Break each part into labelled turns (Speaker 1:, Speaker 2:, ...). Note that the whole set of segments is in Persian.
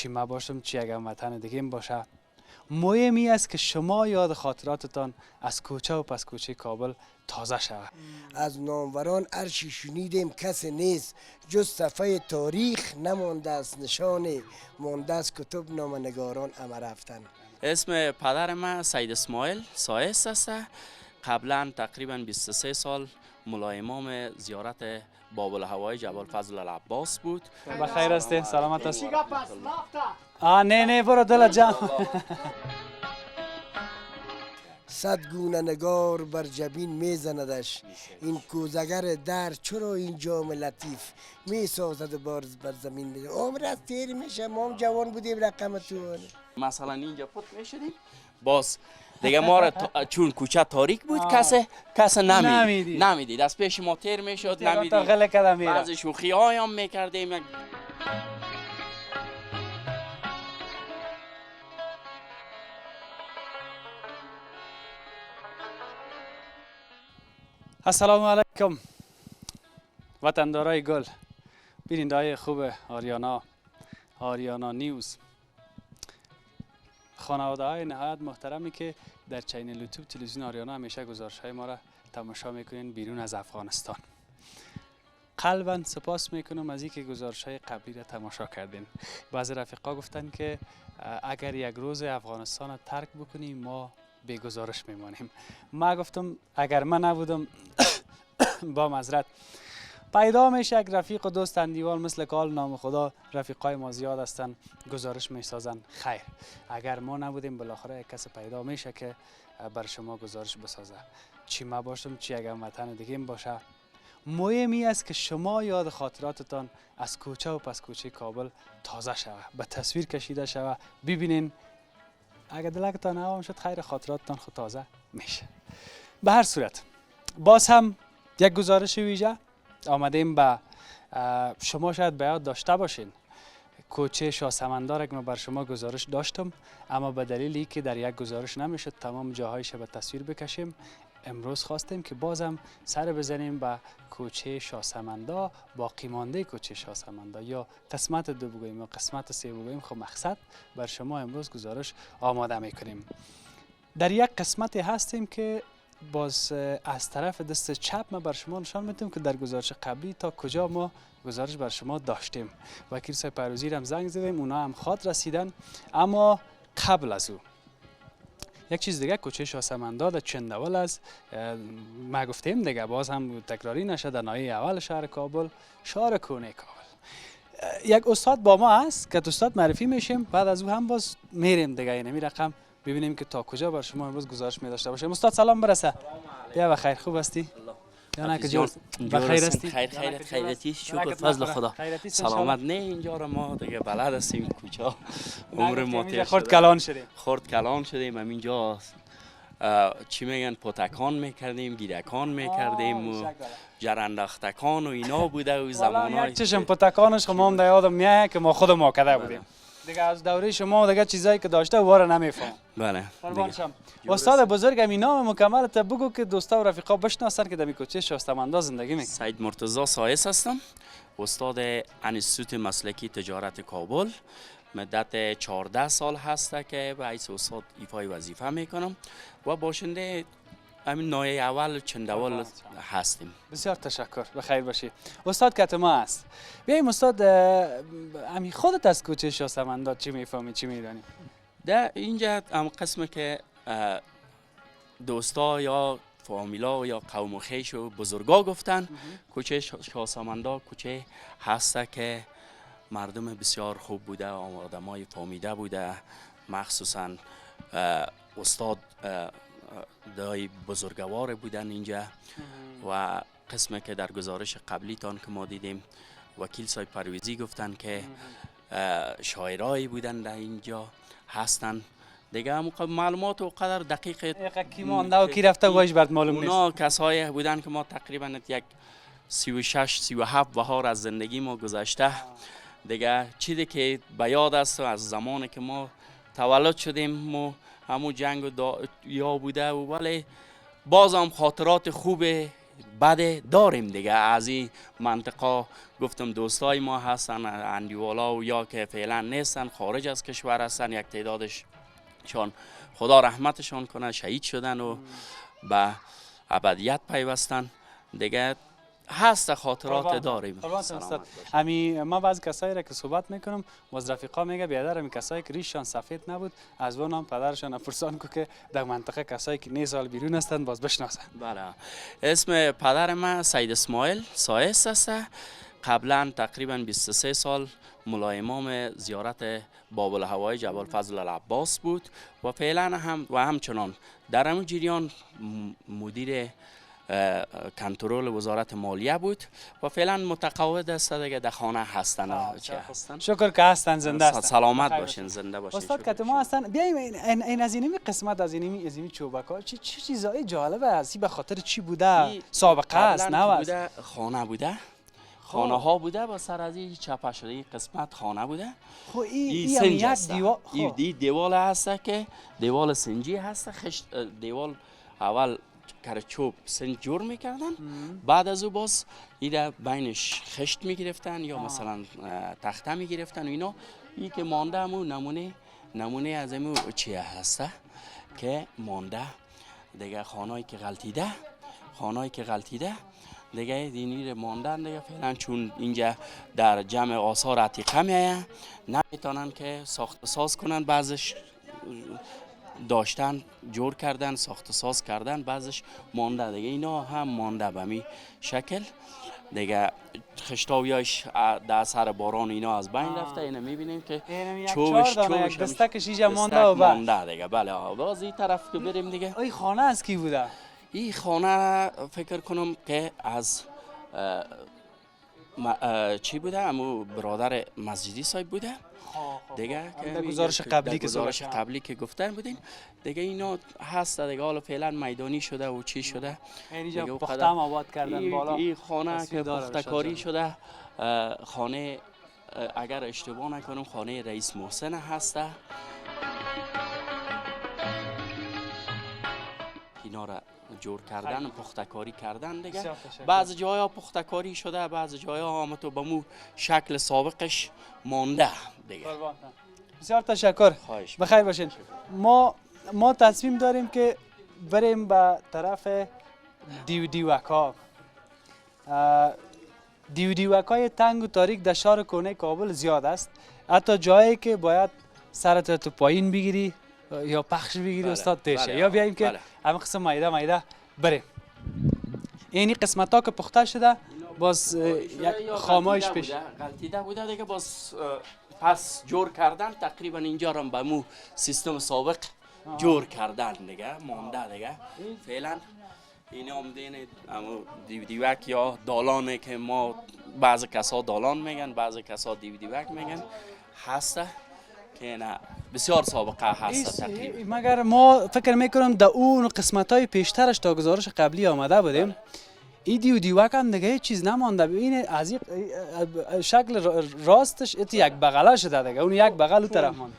Speaker 1: چی ما باشم چی اگر وطن دیگه باشه. مهمی است که شما یاد خاطراتتان از کوچه و پس کوچه کابل تازه شود.
Speaker 2: از ناموران عرشی شنیدیم کسی نیست جز صفحه تاریخ نمانده است نشان مانده از کتب نامنگاران اما رفتن.
Speaker 3: اسم پدر من سید اسماعیل سایس است. قبلا تقریبا 23 سال مولای امام زیارت باب الهوای جبل فضل العباس بود.
Speaker 1: بخیر هستی؟ سلامت هستی؟ نه برو دل جمع.
Speaker 2: صد گونه نگار بر جبین میزندش این کوزگر در چرا این جام لطیف می سازد بر زمین میده. عمر از تیر میشه ما هم جوان بودیم رقم تو
Speaker 3: مثلا اینجا پت میشدیم باز دیگه ما را چون کوچه تاریک بود کسی نمیدید از پیش ما تیر میشد نمیدید. بعضی شوخی های هم میکردیم.
Speaker 1: السلام علیکم وطندارای گل، بیننده های خوب آریانا نیوز، خانواده های نهایت محترمی که در چینل یوتیوب تلویزیون آریانا همیشه گزارش های ما را تماشا میکنین بیرون از افغانستان. قلبا سپاس میکنم از اینکه گزارش های قبلی را تماشا کردین. بعضی رفیقا گفتن که اگر یک روز افغانستان را ترک بکنیم ما به گزارش میمانیم. ما گفتم اگر من نبودم با معذرت پیدا میشه یک رفیق و دوست اندیوال مثل کال نام خدا رفیقای ما زیاد هستن گزارش میسازن. خیر اگر ما نبودیم بالاخره یک کس پیدا میشه که بر شما گزارش بسازه. چی ما باشم چی اگر وطن دیگه باشه. مهمی است که شما یاد خاطراتتان از کوچه و پس کوچه کابل تازه شود، به تصویر کشیده شود. ببینین اگر دلتان نوام شد خیر خاطراتتان خود تازه میشه. به هر صورت باز هم یک گزارش ویژه آمدیم به شما. شاید به یاد داشته باشین کوچه شاه سمندار که من بر شما گزارش داشتم اما به دلیلی که در یک گزارش نمیشد تمام جاهایش به تصویر بکشیم، امروز خواستیم که بازم سر بزنیم به کوچه شاه سمندار، باقی مانده کوچه شاه سمندار یا قسمت 2 بگوییم یا قسمت 3 بگوییم. خب مقصد بر شما امروز گزارش آماده میکنیم. در یک قسمتی هستیم که باز از طرف دست چپ ما بر شما نشان میدیم که در گزارش قبلی تا کجا ما گزارش بر شما داشتیم. وکیل صاحب پیروزی هم زنگ زدیم، اونا هم خواد رسیدن. اما قبل از او یک چیز دیگه، کوچه شاه سمندار در چندول از ما گفتیم دیگه، باز هم تکراری نشه، در ناحیه اول شهر کابل، شهر کهنه کابل. یک استاد با ما هست که استاد معرفی میشیم، بعد از او هم باز میریم دیگه اینمی رقم ببینیم که تا کجا بر شما امروز گزارش می داشته باشیم. استاد سلام برسه. بیا بخیر، خوب هستی؟ یا نه که جور بخیر هستی؟
Speaker 3: خیرتی شکر فضل خدا. سلامت. نه اینجا رو ما دیگه بلد هستیم کوچه عمر ما تیر
Speaker 1: خورد کلان
Speaker 3: شدیم همینجا چی میگن پتکان میکردیم، گیرکان میکردیم و جرندختکان و اینا بوده و زمانای
Speaker 1: یک چشم پتکانش خب ما هم در یادم میاد که ما خودمون کرده بودیم دیگه. از دوره شما دیگه چیزایی که داشته واره نمیفهم.
Speaker 3: بله
Speaker 1: استاد بزرگم این نام مکمل تا بگو که دوستا و رفیقا بشناسن که در کوچه شاه سمندار زندگی میکنن.
Speaker 3: سید مرتضی سایس هستم، استاد انستیتوت مسلکی تجارت کابل. مدت 14 سال هسته که به حیث استاد ایفای وظیفه میکنم و باشنده همین ناحیه اول چندول هستیم.
Speaker 1: بسیار تشکر، بخیر باشی. استاد کت ما است. بیایم استاد، امی خودت از کوچه شاه سمندار چی میفهمی، چی میدانی؟
Speaker 3: در اینجا هم قسم که دوستا یا فامیلا یا قوم و خویش و بزرگا گفتن کوچه شاه سمندار کوچه هسته که مردم بسیار خوب بوده، آدمای فامیده بوده، مخصوصا استاد دای بزرگوار بودن اینجا. و قسمی که در گزارش قبلی تان که ما دیدیم وکیل صاحب پرویزی گفتن که شاعرایی بودن در اینجا هستن دیگه. معلومات و قدر دقیق
Speaker 1: کی مانده و کی رفته وایش برات معلوم نیست.
Speaker 3: اونا کسایی بودن که ما تقریبا یک 36-37 بهار از زندگی ما گذشته دیگه. چیزی که به یاد است از زمانی که ما تولد شدیم و همون جنگ یا بوده و ولی باز هم خاطرات خوب بده داریم دیگه. از این منطقه گفتم دوستای ما هستن اندیوالا و یا که فعلا نیستن، خارج از کشور هستن، یک تعدادشان خدا رحمتشان کنه شهید شدن و به ابدیت پیوستن دیگه. هست خاطرات داریم.
Speaker 1: ما بعضی کسایی را که صحبت میکنم باز رفیقا میگه بیادر همین کسایی که ریششان سفید نبود از اون هم پدرشان پرسان که در منطقه کسایی که نی سال بیرون هستند باز بشناسن.
Speaker 3: بله، اسم پدر من سید اسماعیل سایس است. قبلا تقریبا 23 سال مولای امام زیارت باب الهوای جبل فضل العباس بود و فعلا همچنان در همون جریان مدیر کنترل وزارت مالیه بود و فعلا متقاعد است دیگه، در خانه هستن.
Speaker 1: شکر که هستن، زنده هستن.
Speaker 3: سلامت باشین، زنده باشین.
Speaker 1: استاد که ما هستن بیایم این از اینمی قسمت از اینمی چوبکا چه چیزای جالبه است؟ به خاطر چی بوده؟ سابقه است نه
Speaker 3: بوده؟ خانه بوده، خانه ها بوده با سر از این چپه شده این قسمت خانه بوده.
Speaker 1: خب این یک دیوال،
Speaker 3: این دیوال هست که دیوال سنجی هست. خشت دیوال اول کرچوب سنج جور میکردن، بعد از او باز ایره بینش خشت میگرفتن یا مثلا تخته میگرفتن و اینا. این که مانده همون نمونه از همون چیه هسته که مانده دیگه. خانهایی که غلطیده دیگه دینی ماندن دیگه فعلا، چون اینجا در جمع آثار عتیقه میایه نمیتونن که ساخت ساز کنن. بعضش داشتن جور کردن ساخت ساز کردن، بعضش مانده دیگه. اینا هم مانده به می شکل دیگه. خشتاویاش در اثر باران اینا از بین رفته. اینو میبینیم که چوبش
Speaker 1: دستکش اینجا مانده
Speaker 3: دیگه. بله، باز این طرف که بریم دیگه.
Speaker 1: این خانه از کی بوده؟
Speaker 3: این خانه فکر کنم که از چی بوده؟ امو برادر مسجدی صاحب بوده دیگه، که گزارش قبلی که گفتن بودین دیگه. اینا هست دیگه. حالا فعلا میدانی شده و چی شده
Speaker 1: اینجا پخته هم آباد کردن بالا.
Speaker 3: این خانه که پخته کاری شده، خانه اگر اشتباه نکنم خانه رئیس محسن هسته. اینا را جور کردن و پخته کاری کردن دیگه. بعض جاها پخته کاری شده، بعض جاها هم تو به مو شکل سابقش مانده دیگه.
Speaker 1: بسیار تشکر، بخیر باشین. ما تصمیم داریم که بریم به طرف دیوکا. دیوکای تنگ و تاریک در شهر کهنه کابل زیاد است. حتی جایی که باید سرت تو پایین بگیری یا پخش بگیری استاد تیشه. یا بیاییم که همه قسم مایده بریم. اینی قسمت ها که پخته شده باز یک خامایش پیش
Speaker 3: غلطیده بوده دیگه. باز پس جور کردن تقریبا اینجا رو به مو سیستم سابق جور کردن دیگه، مانده دیگه. فعلا این آمدین دیوک یا دالانه که ما بعض کسا دالان میگن، بعض کسا دیوک میگن هسته که نه بسیار سابقه هست تقریبا.
Speaker 1: مگر ما فکر میکنم در اون قسمت های پیشترش تا گزارش قبلی آمده بودیم. این دیوک هم دیگه چیز نمانده. ببینید از شکل راستش یک بغله شده دیگه. اون یک بغل اون طرف مانده.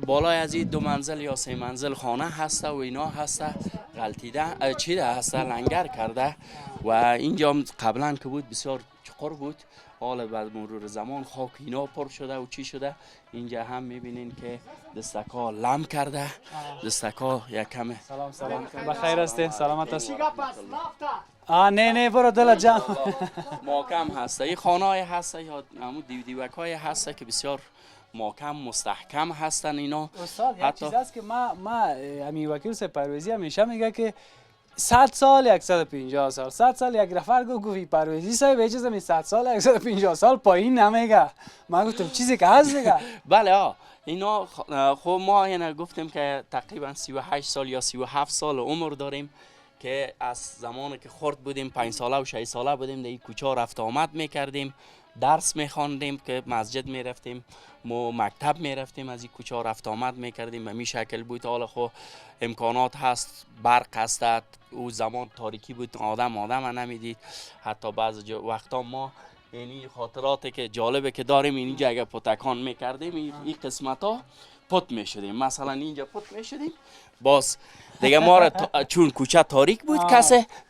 Speaker 3: بالای از این 2 منزل یا 3 منزل خانه هسته و اینا هسته غلطیده چیده هسته لنگر کرده و اینجا قبلا که بود بسیار چقر بود. حالا بعد مرور زمان خاک اینا پر شده و چی شده. اینجا هم میبینین که دستکا لم کرده. دستکا یک کمه.
Speaker 1: سلام بخیر هستی؟ سلامت هستی؟ نه برو دل جان.
Speaker 3: محکم هسته. این خانه های هسته یا همون دیوک های هسته که بسیار محکم مستحکم هستن اینا.
Speaker 1: استاد یک چیز هست که ما همین وکیل صاحب پرویزی همیشه میگه که 100 سال 150 سال 100 سال یک نفر گفت پرویزی صاحب یه چیز می 100 سال 150 سال پایین نمیگه. من گفتم چیزی که هست دیگه.
Speaker 3: بله اینا خب ما اینا گفتیم که تقریبا 38 سال یا 37 سال عمر داریم که از زمانی که خرد بودیم 5 ساله و 6 ساله بودیم در این کوچه رفت آمد میکردیم، درس میخواندیم که مسجد میرفتیم، ما مکتب میرفتیم، از این کوچه رفت آمد میکردیم. به می شکل بود. حالا خب امکانات هست، برق هست. او زمان تاریکی بود، آدم نمیدید. حتی بعض وقتا ما یعنی خاطراتی که جالبه که داریم اینجا اگه پتکان میکردیم این قسمت ها پت می شدیم، مثلا اینجا پت می شدیم، باز دیگه ما را چون کوچه تاریک بود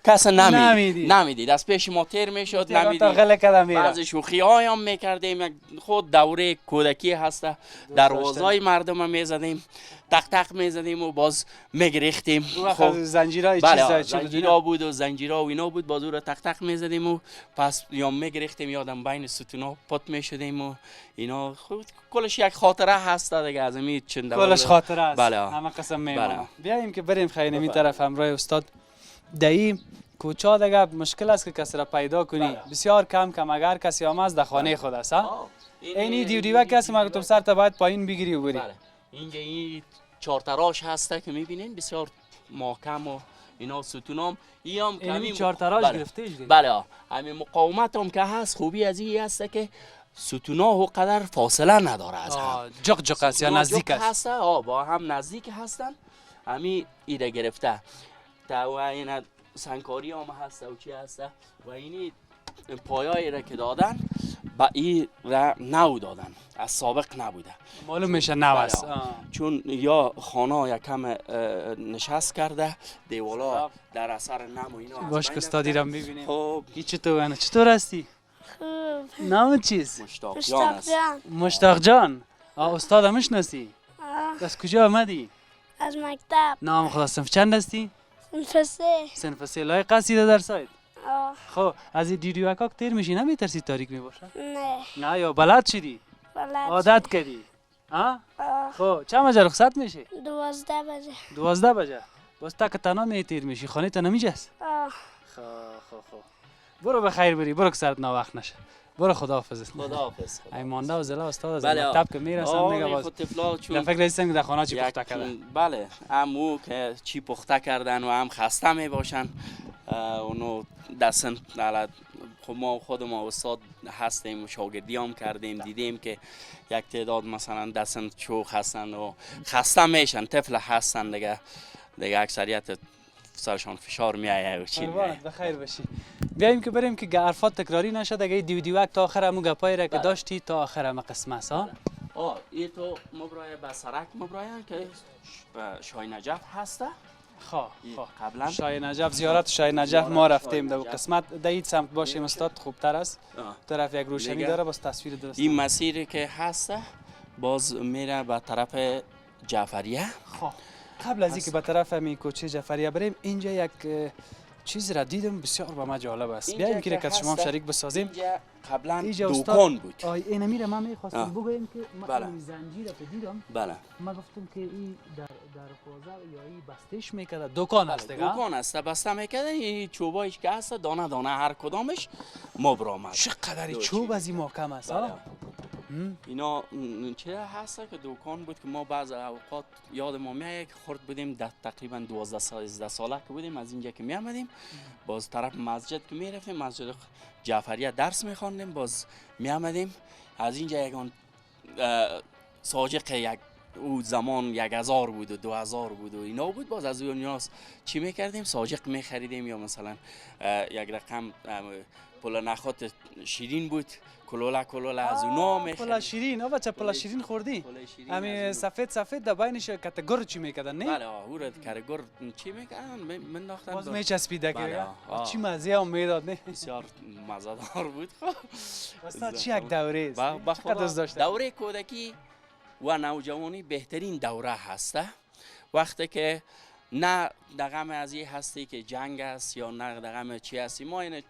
Speaker 3: کس نمیدید، از پیش ما تیر می شد، نمیدید. بعضی شوخی های هم می کردیم، خود دوره کودکی هسته، دروازای مردم می زدیم، تق تق می زدیم و باز می گریختیم.
Speaker 1: خب زنجیرهای
Speaker 3: بله زنجیرها بود و زنجیرها و اینا بود، باز او را تق تق می زدیم و پس یا می گریختیم، یادم بین ستونا پت می شدیم و اینا. خود کلش یک خاطره هست دیگه از این چند
Speaker 1: کلش خاطره است.
Speaker 3: بله
Speaker 1: همه قسم میمونه. بیاییم که بریم خیلی می طرف همراه استاد. دایی کوچا دیگه مشکل است که کسی را پیدا کنی، بسیار کم اگر کسی هم از در خانه خود است. اینی دیو کسی ما گفتم سر تا باید پایین بگیری و بری.
Speaker 3: بله. اینجا این چارتراش هسته که میبینین بسیار محکم و اینا ستونام هم
Speaker 1: این چارتراش گرفته اید.
Speaker 3: بله همین مقاومت هم که هست، خوبی از این هست که ستونا و قدر فاصله نداره از هم.
Speaker 1: جق است یا نزدیک است.
Speaker 3: با هم نزدیک هستن. همین ایره گرفته تا و این سنگکاری هم هست و چی هست و اینی پایایی را که دادن با این را نو دادن، از سابق نبوده،
Speaker 1: معلوم میشه نو است.
Speaker 3: چون یا خانه یکم نشست کرده، دیوالا در اثر نم و اینا
Speaker 1: باش که استادی را میبینیم.
Speaker 3: خب
Speaker 1: کی چطور هستی؟
Speaker 4: خوب.
Speaker 1: نام چیست؟
Speaker 3: مشتاق جان است.
Speaker 1: مشتاق جان. استاد میشناسی؟ از کجا آمدی؟
Speaker 4: از مکتب.
Speaker 1: نام خدا صنف چند هستی؟ صنف 3 لای قصیده در سایت. خب از این دیریوکاک تیر میشی نمیترسی تاریک میباشه؟ نه یا بلد شدی؟ عادت کردی؟ خب چند بجه رخصت میشی؟
Speaker 4: 12 بجه.
Speaker 1: 12 بجه. باز تا که تنها میتیر میشی خانه تا نمیجست؟ خب برو بخیر بری، برو که سرت ناوقت نشه. برو خداحافظ.
Speaker 3: خداحافظ.
Speaker 1: ای مانده و زلا استاد از مکتب که میرسن دیگه باز در فکر هستن که در خانه چی پخته کردن.
Speaker 3: بله همو که چی پخته کردن و هم خسته می باشن اونو دستن. خب ما خود ما استاد هستیم، شاگردی هم کردیم، دیدیم که یک تعداد مثلا دستن چوخ هستن و خسته میشن، طفل هستن دیگه اکثریت سرشان فشار میایه و چی میایه.
Speaker 1: بخیر باشی. بیایم که بریم که حرفات تکراری نشه دیگه. دیوک تا آخر همون گپایی را که داشتی تا آخر هم قسمه است.
Speaker 3: این تو مبرای به سرک مبراین که شای نجف هسته. قبلا
Speaker 1: شای نجف، زیارت شای نجف ما رفتیم در قسمت دید سمت باشیم استاد خوبتر است. طرف یک روشنی داره باز تصویر درست.
Speaker 3: این مسیری که هسته باز میره به طرف جعفریه.
Speaker 1: قبل از اینکه به طرف همین کوچه جعفریه بریم، اینجا یک چیز را دیدم بسیار به ما جالب است. بیایم که از شما شریک بسازیم.
Speaker 3: اینجا قبلا دکان بود.
Speaker 1: این میره ما میخواستم بگویم که من این زنجیر را دیدم.
Speaker 3: بله.
Speaker 1: ما گفتم که این در خوازه یا این بستش میکرده دکان است دیگه.
Speaker 3: دکان است بسته میکرده. این چوبایش که هست دانه دانه هر کدامش مبرام.
Speaker 1: چقدر چوب از این محکم است.
Speaker 3: اینا چه هست که دکان بود که ما بعض اوقات یاد ما میاد که خورد بودیم تقریبا 12 ساله که بودیم از اینجا که می آمدیم باز طرف مسجد که می رفتیم، مسجد جعفریه درس می خواندیم، باز می آمدیم از اینجا یگان ساجق یک او زمان 1000 بود و 2000 بود و اینا بود، باز از اون چی می کردیم ساجق می خریدیم یا مثلا یک رقم پول نخات شیرین بود کلوله از اونا میخرید.
Speaker 1: پلا شیرین بچه پلا شیرین خوردی؟ همین سفید در بینش کتگر چی میکردن نه؟
Speaker 3: بله او را کتگر چی میکردن منداختن
Speaker 1: باز میچسبیده که چی مزه هم میداد نه؟
Speaker 3: بسیار مزه‌دار بود.
Speaker 1: استاد چی یک دوره است؟ چقدر دوست داشتم.
Speaker 3: دوره کودکی و نوجوانی بهترین دوره هسته، وقتی که نه دغم از این هستی که جنگ است یا نه دغم چی هستی. ما این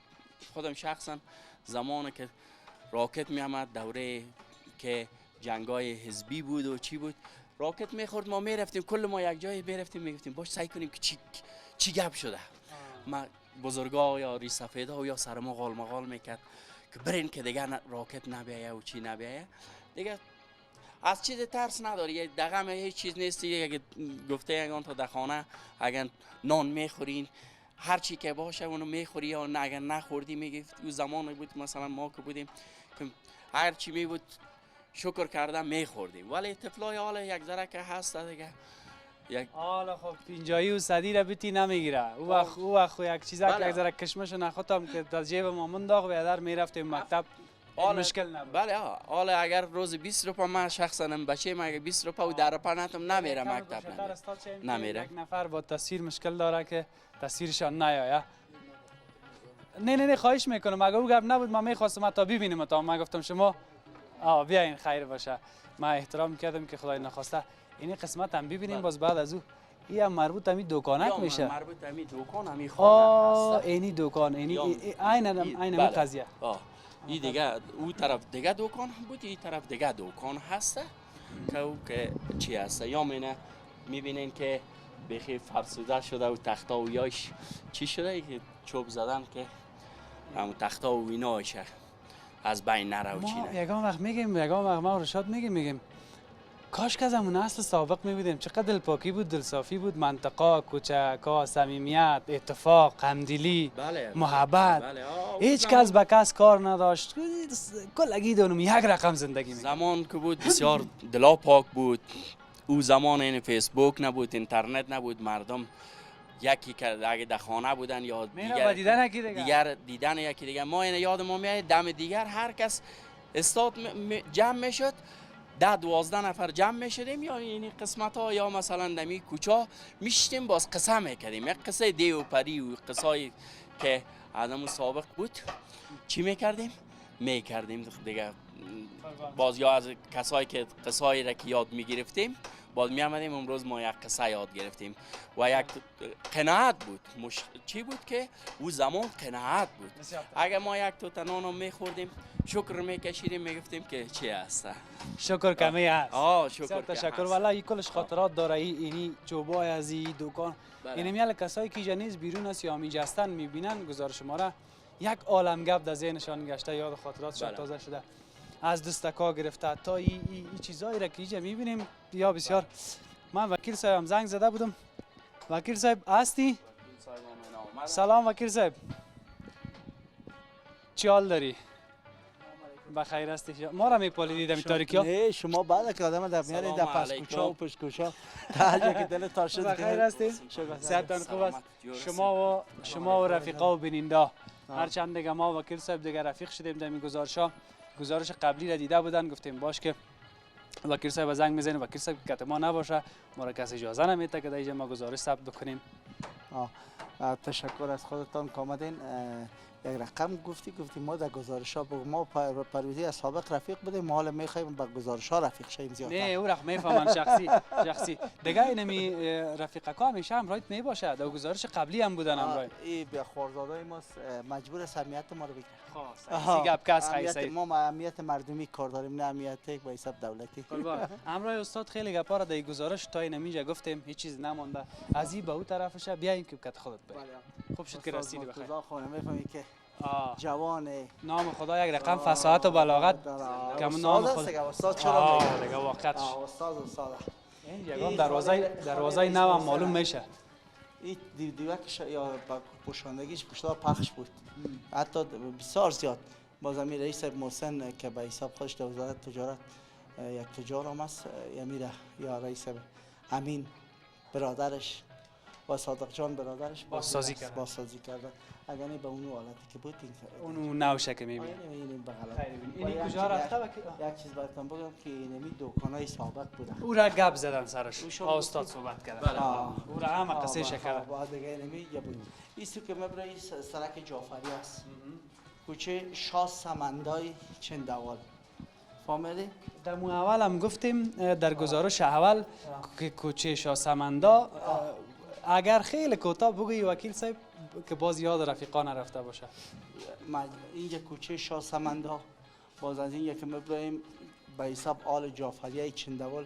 Speaker 3: خودم شخصا زمانی که راکت می آمد دوره که جنگای حزبی بود و چی بود راکت میخورد ما میرفتیم کل ما یک جای میرفتیم میگفتیم باش سعی کنیم که چی گپ شده. ما بزرگا یا ری سفیدا یا سر ما غال مغال میکرد که برین که دیگه راکت نبیایه و چی نبیایه دیگه از چیز ترس نداری. دغم هیچ چیز نیستی. اگه گفته یگان تا در خانه اگر نان میخورین هر چی که باشه اونو میخوری یا اگر نخوردی میگی. اون زمانی بود مثلا ما که بودیم که هر چی می بود شکر کردم میخوردیم، ولی طفلای حالا یک ذره که هست دیگه
Speaker 1: حالا خب پینجایی و صدی را بیتی نمیگیره. او وقت یک چیزا که یک ذره کشمش نخوتم که در جیب ما منداخت و در میرفتیم مکتب مشکل نبود.
Speaker 3: بله حالا اگر روز 20 روپا من شخصا بچه من 20 روپا و 10 روپا نتم نمیره مکتب نمیره.
Speaker 1: یک نفر با تصویر مشکل داره که تصویرشان نیایه. نه خواهش میکنم، اگه او گپ نبود من میخواستم تا ببینیم تا من گفتم شما بیاین خیر باشه. من احترام کردم که خدای نخواسته این قسمت هم ببینیم. باز بعد از او این هم مربوط همین دکانک میشه.
Speaker 3: مربوط همین دکان همین خانه هست.
Speaker 1: اینی دکان اینی عین قضیه.
Speaker 3: این دیگه او طرف دیگه دکان بود، این طرف دیگه دکان هست که چی هست. یا میبینین که بخی فرسوده شده و تختا و یاش چی شده که چوب زدن که همون تختا و اینایش از بین نره و چی نه.
Speaker 1: یکم وقت ما رشاد میگیم کاش که از همون اصل سابق میبینیم چقدر دلپاکی بود، دلصافی بود، منطقه، کوچکا، صمیمیت، اتفاق، همدلی، محبت. هیچ کس به کس کار نداشت، کلگی دونم یک رقم زندگی میکرد.
Speaker 3: زمان که بود بسیار دلا پاک بود. او زمان این فیسبوک نبود، اینترنت نبود، مردم یکی که اگه در خانه بودن یا دیگر دیدن یکی دیگر. ما این یاد ما میاد دم دیگر هر کس استاد جمع میشد، 10-12 نفر جمع میشدیم یا این قسمت ها یا مثلا دمی کوچا میشتیم باز قصه میکردیم. یک قصه دی و پری و قصه که آدم سابق بود چی میکردیم دیگه. باز یا از کسایی که قصه‌ای را که یاد میگرفتیم باز میامدیم امروز ما یک قصه یاد گرفتیم و یک قناعت بود. چی بود که او زمان قناعت بود. اگر ما یک توت نان میخوردیم شکر میکشیدیم میگفتیم که چی هست.
Speaker 1: شکر کمی هست.
Speaker 3: شکر
Speaker 1: تشکر. والا این کلش خاطرات داره. اینی چوبای از این دکان این میال کسایی که جنیز بیرون است یا اینجا هستن میبینن گزارش ما را یک عالم گپ در ذهنشان گشته، یاد خاطراتشان تازه شده. از دستکا گرفته تا این چیزایی را که اینجا میبینیم یا بسیار. من وکیل صاحبم زنگ زده بودم. وکیل صاحب هستی؟ سلام وکیل صاحب، چی حال داری؟ بخیر هستی؟ ما را میپالیدی در تاریکی ها؟
Speaker 5: نه شما بعد که آدم در میاری در پس کوچا و پشت کوچا تا جا که دل تاشد.
Speaker 1: بخیر هستی؟ صحتتان خوب است؟ شما و رفیقا و بیننده هر چند دیگه ما وکیل صاحب دیگه رفیق شدیم در این گزارش قبلی را دیده بودن، گفتیم باش که وکیل صاحب زنگ میزنه. وکیل صاحب که ما نباشه ما را کسی اجازه نمیده که در اینجا ما گزارش ثبت بکنیم.
Speaker 5: تشکر از خودتان که آمدین. یک رقم گفتی ما در گزارش ها بگو. ما پرویزی از سابق رفیق بودیم، حالا میخوایم با گزارش ها رفیق شیم زیادتر.
Speaker 1: نه او رقم میفهمن شخصی دیگه. اینمی رفیقکا همیشه همراهت میباشه. در گزارش قبلی هم بودن همراه.
Speaker 5: این بیا خوردادای ما مجبور سمیت ما رو بگیره.
Speaker 1: خاصی گپ کس خیلی
Speaker 5: ما اهمیت مردمی کار داریم نه اهمیت با حساب دولتی.
Speaker 1: همراه استاد خیلی گپا را در گزارش تا اینجا گفتیم هیچ چیز نمونده. از این به اون طرفش بیاین که کت خودت بگی. خوب شد که رسیدی بخیر.
Speaker 5: خدا خانه میفهمی که جوان
Speaker 1: نام خدا یک رقم فصاحت و بلاغت که نام خدا
Speaker 5: استاد چرا
Speaker 1: دیگه واقعتش
Speaker 5: استاد
Speaker 1: این یگام دروازه نو هم معلوم میشه.
Speaker 5: این دیوکش یا پوشاندگیش پشتا پخش بود حتی بسیار زیاد. باز امیر رئیس محسن که به حساب خودش در وزارت تجارت یک تجار هم است میره یا رئیس امین برادرش با صادق جان برادرش
Speaker 1: بازسازی
Speaker 5: کرده. اگر نه به اون حالتی که بود
Speaker 1: اونو نوشه که میبینی
Speaker 5: این بغل
Speaker 1: این کجا رفته
Speaker 5: یک چیز براتون بگم که اینمی دکانای سابق بوده.
Speaker 1: او را گپ زدن سرش استاد صحبت کرد. او را همه قصه شکر
Speaker 5: بعد دیگه اینمی یا بود ایستو که مبرای سرک جعفری است کوچه شاه سمندای چندوال فهمیدی؟
Speaker 1: در مو اول هم گفتیم در گزارش اول که کوچه شاه سمندا اگر خیلی کوتاه بگویی وکیل صاحب که باز یاد رفیقا نرفته باشه.
Speaker 5: اینجا کوچه شاه سمندا باز از این یک مبراهیم به حساب آل جعفریه چندوال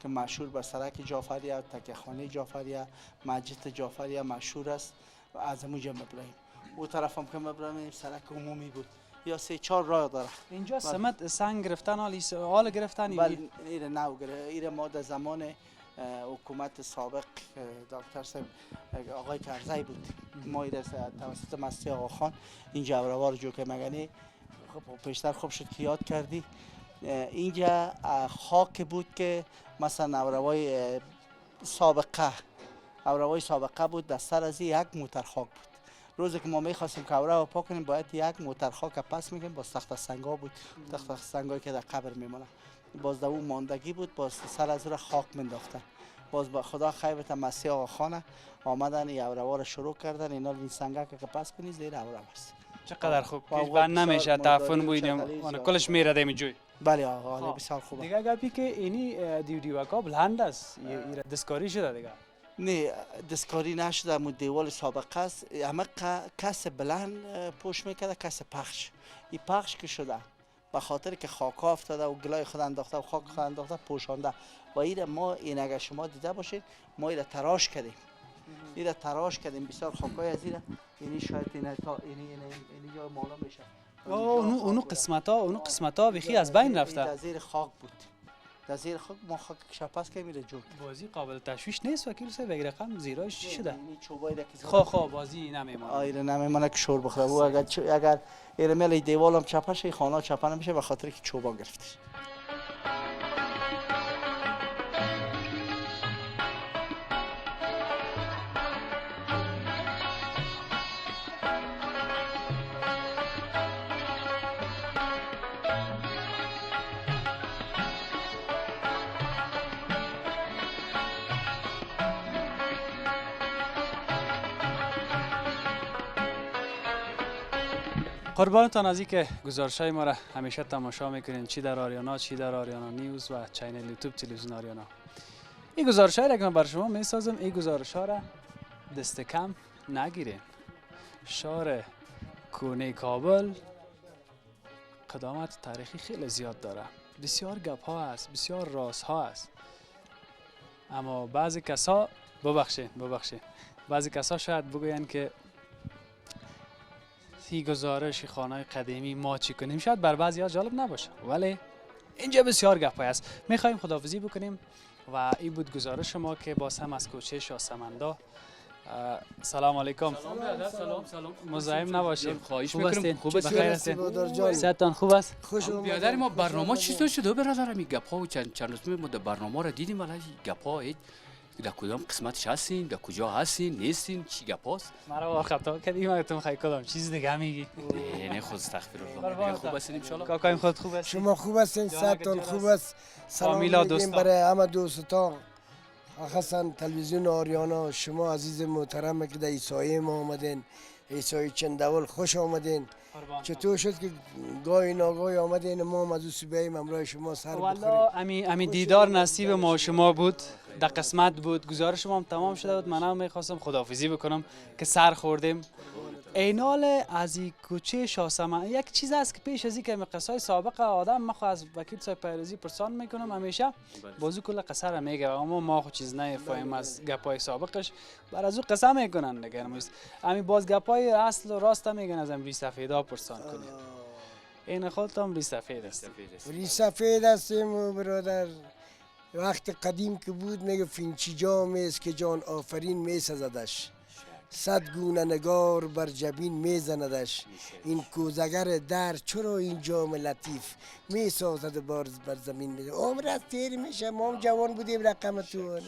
Speaker 5: که مشهور به سرک جعفریه، تکه خانه جعفریه، مسجد جعفریه مشهور است و از همونجا مبراهیم. او طرف هم که مبراهیم سرک عمومی بود یا 3-4 راه داره.
Speaker 1: اینجا سمت سنگ گرفتن حال گرفتن
Speaker 5: بله ایره نو ایره ما در زمان حکومت سابق دکتر صاحب آقای کرزی بود. ما ایره توسط مستی آقا خان اینجا اوروار جو که مگنی پیشتر خوب شد که یاد کردی. اینجا خاک بود که مثلا اوروای سابقه بود. در سر از یک موتر خاک بود روزی که ما میخواستیم کوره و پاک کنیم باید یک موتر خاک پس میکنیم، باز تخت سنگا بود، تخت سنگایی که در قبر میمونه، باز در اون ماندگی بود، باز سر از اون خاک مینداختن. باز با خدا خیر بده مسیح آقا خانه آمدن این اوروار شروع کردن، اینا این سنگا که پس کنی زیر اورا است.
Speaker 1: چقدر خوب
Speaker 5: با
Speaker 1: پیش
Speaker 5: اوقات
Speaker 1: بند نمیشه،
Speaker 5: بسیار
Speaker 1: تعفن
Speaker 5: مرداری و
Speaker 1: بویدیم
Speaker 5: چغلی
Speaker 1: آن
Speaker 5: زیاد
Speaker 1: کلش میره دمی جوی.
Speaker 5: بله آقا حالا بسیار خوبه.
Speaker 1: دیگه گپی که اینی دیوکا بلند است، دستکاری شده دیگه.
Speaker 5: نه دستکاری نشده، مو دیوال سابقه است، همه کس بلند پوش میکرده، کس پخش. این پخش که شده به خاطر که خاک افتاده و گلای خود انداخته و خاک خود انداخته پوشانده و این ما این اگر شما دیده باشید ما این تراش کردیم، این تراش کردیم بسیار خاکای از اینی شاید اینی جای معلوم میشه.
Speaker 1: اونو قسمت ها بخی از بین رفته.
Speaker 5: در زیر خاک بود، در زیر خاک ما خاک شپاس که میره جور.
Speaker 1: بازی قابل تشویش نیست وکیل صاحب، بگیر رقم زیراش چی شده؟
Speaker 5: این چوبای که
Speaker 1: خو بازی نمیمونه.
Speaker 5: آیره نمیمونه که شور بخوره. و اگر ایرمل دیوالم چپه شه خانه چپه نمیشه به خاطر که چوبا گرفتش.
Speaker 1: قربانتان از اینکه گزارش‌های ما را همیشه تماشا میکنین، چی در آریانا چی در آریانا نیوز و چینل یوتیوب تلویزیون آریانا. این گزارش‌هایی را که من بر شما میسازم، این گزارش‌ها را دست کم نگیرین. شهر کونه کابل قدامت تاریخی خیلی زیاد داره، بسیار گپ‌ها هست، بسیار رازها هست، اما بعضی کسا ببخشید بعضی کسا شاید بگوین که سی گزارش خانه قدیمی ما چی کنیم شاید بر بعضی‌ها جالب نباشه، ولی اینجا بسیار گپ‌های است. می‌خوایم خداحافظی بکنیم و این بود گزارش ما که باز هم از کوچه شاهسمندا. سلام علیکم.
Speaker 6: سلام.
Speaker 1: مزاحم نباشید.
Speaker 6: خواهش
Speaker 1: خوب
Speaker 6: میکنم.
Speaker 1: هستین؟
Speaker 6: خوب
Speaker 1: بخیر
Speaker 6: هستین؟
Speaker 1: هستین؟ صحتتان خوب است؟
Speaker 2: خوش اومدید.
Speaker 6: بیادر ما برنامه چطور شده برادرم؟ این گپ‌ها و چند روز ما در برنامه را دیدیم، ولی گپ‌ها در کدام قسمتش هستین؟ در کجا هستین؟ نیستین؟ چی گپاست؟
Speaker 1: مرا خطا کردی، من تو می‌خوای کدام چیز دیگه میگی؟
Speaker 6: نه خود استغفرالله. خوب هستین ان شاء الله.
Speaker 1: کاکایم خود خوب است؟
Speaker 2: شما خوب هستین؟ صحتتان خوب است؟ سلام
Speaker 1: فامیلا،
Speaker 2: میگیم
Speaker 1: دوستان.
Speaker 2: برای همه دوستان، خاصا تلویزیون آریانا. شما عزیز محترم که در ایسایی ما آمدین، ایسایی چندول خوش آمدین. چطور شد که گاهی ناگاهی آمدین ما هم از او سبیعیم همراه شما سر بخوریم؟
Speaker 1: والا امی دیدار نصیب ما شما بود، در قسمت بود. گزارش شما هم تمام شده بود، من هم میخواستم خداحافظی بکنم که سر خوردیم. اینال از این کوچه شاهسمند یک چیز است که پیش از این که قصای سابق آدم ما از وکیل صاحب پیروزی پرسان میکنم، همیشه بازو کل قصه را میگه، اما ما خود چیز نمیفهمیم از گپای سابقش، بر از او قصه میکنن دیگه. همین باز گپای اصل و راست میگن، از ری سفیدا پرسان کنید. این خودت هم ری سفید است.
Speaker 2: ری سفید هستیم برادر. وقت قدیم که بود میگه فینچی جام است که جان آفرین میسزدش، صد گونه نگار بر جبین میزندش، این کوزگر در چرا این جام لطیف میسازد بر زمین میده. عمر از تیر میشه، ما هم جوان بودیم رقم تو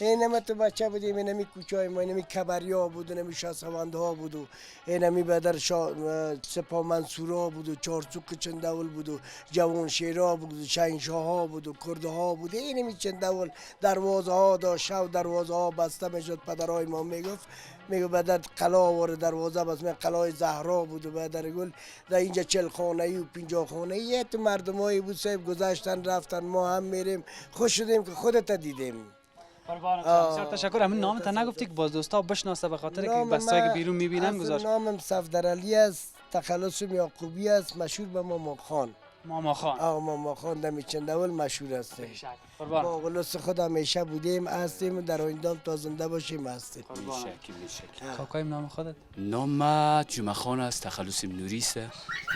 Speaker 2: اینمی تو بچه بودیم، اینمی کوچای ما، اینمی کبریا بود، اینمی شاهسوند ها بود و اینمی بدر سپاه منصورا بود و چارچوک چندول بود و جوان شیرا بود و شهنشاه ها بود و کرده ها بود. اینمی چندول دروازه ها داشت و دروازه ها بسته میشد. پدرای ما میگفت بدر قلا وارد دروازه بس من قلای زهرا بود و بدر گل در اینجا 40 خانه ای و 50 خانه ای تو مردمایی بود صاحب گذشتن رفتن، ما هم میریم خوش شدیم که خودت دیدیم.
Speaker 1: بسیار تشکر. همین نامت نگفتی که باز دوستا بشناسه، به خاطر که بسایی که بیرون میبینن گذاشت.
Speaker 2: نامم صفدرعلی است، تخلصم یعقوبی است، مشهور به ماما خان.
Speaker 1: ماما خان.
Speaker 2: ماما خان دمی چندول مشهور هستیم. با قلوس خود همیشه بودیم هستیم، در آینده تا زنده باشیم هستیم.
Speaker 1: کاکایم نام خودت؟
Speaker 6: نام جمعه خان است، تخلصم نوری است،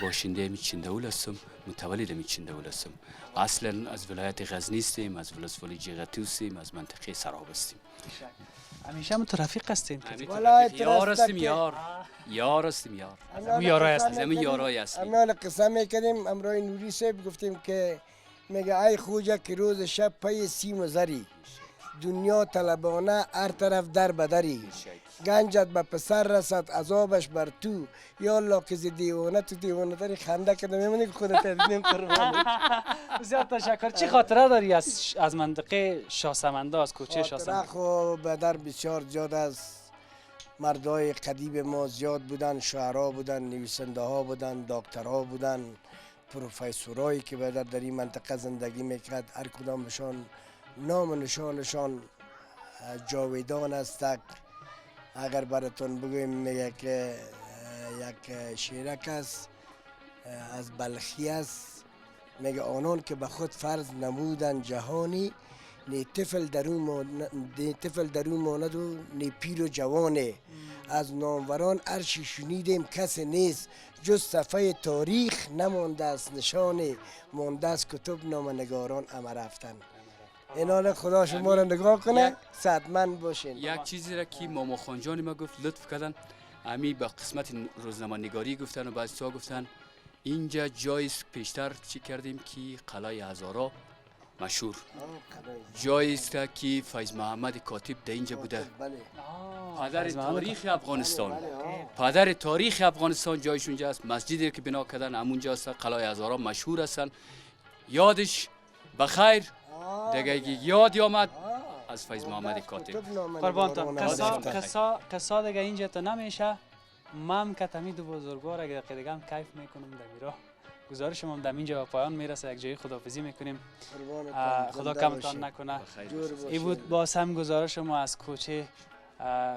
Speaker 6: باشنده میچندول هستم، متولد میچندول هستم. اصلا از ولایت غزنی هستیم، از ولسوالی جغتو هستیم، از منطقه سراب هستیم.
Speaker 1: همیشه من تو رفیق هستیم.
Speaker 6: یار هستیم، یار هستیم، یار.
Speaker 1: یارای هستیم.
Speaker 6: زمین یارای هستیم.
Speaker 2: اما قصه میکنیم امرای نوری صاحب گفتیم که میگه ای خوجه که روز شب پای سیم و زری دنیا طلبانه هر طرف در بدری گنجت به پسر رسد عذابش بر تو یا الله که ز دیوانه تو دیوانه داری خنده که نمیمونی که خودت تدنیم قربانی.
Speaker 1: بسیار تشکر. چی خاطره داری از منطقه شاهسمنده، از کوچه
Speaker 2: خاطره
Speaker 1: شاهسمنده؟
Speaker 2: خو به در بسیار زیاد است. مردای قدیم ما زیاد بودن، شعرا بودن، نویسنده ها بودن، دکترها بودن، پروفیسورایی که به در این منطقه زندگی میکرد. هر کدامشان نام و نشانشان جاویدان است. اگر براتون بگویم میگه که یک شیرک است از بلخی است، میگه آنان که به خود فرض نمودن جهانی نی طفل درون ماند و نی پیر و جوانه. از ناموران عرشی شنیدیم کسی نیست جز صفحه تاریخ نمانده است نشانه. مانده است کتب نامنگاران اما رفتن. اینال خدا شما را نگاه کنه، صحتمند باشین.
Speaker 6: یک چیزی را که ماما خانجان ما گفت لطف کردن، امی به قسمت روزنامه نگاری گفتن و بعضی ها گفتن اینجا جایی است پیشتر چی کردیم که قلعه هزارا مشهور جایی است که فیض محمد کاتب در اینجا بوده. پدر تاریخ افغانستان، پدر تاریخ افغانستان جایش اونجا است. مسجدی که بنا کردن همونجا است. قلعه هزارا مشهور هستن. یادش بخیر دیگه یاد آمد از فیض محمد کاتب.
Speaker 1: قربانتان. قصه دیگه اینجا تا نمیشه. من که تمی دو بزرگوار اگر دیگه هم کیف میکنم در میرا. گزارش ما در اینجا به پایان میرسه. یک جایی خداحافظی میکنیم. خدا کمتان نکنه. این بود باز هم گزارش ما از کوچه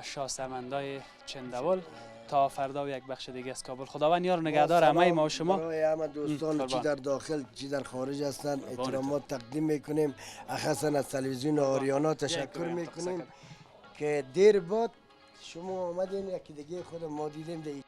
Speaker 1: شاهسمندای چندول. تا فردا و یک بخش دیگه از کابل. خداوند یار و نگهدار همه ما و شما.
Speaker 2: برای همه دوستان چی در داخل چی در خارج هستند احترامات تقدیم میکنیم. اخصا از تلویزیون آریانا تشکر میکنیم که دیر بعد شما آمدین. یکی دیگه خود ما دیدیم.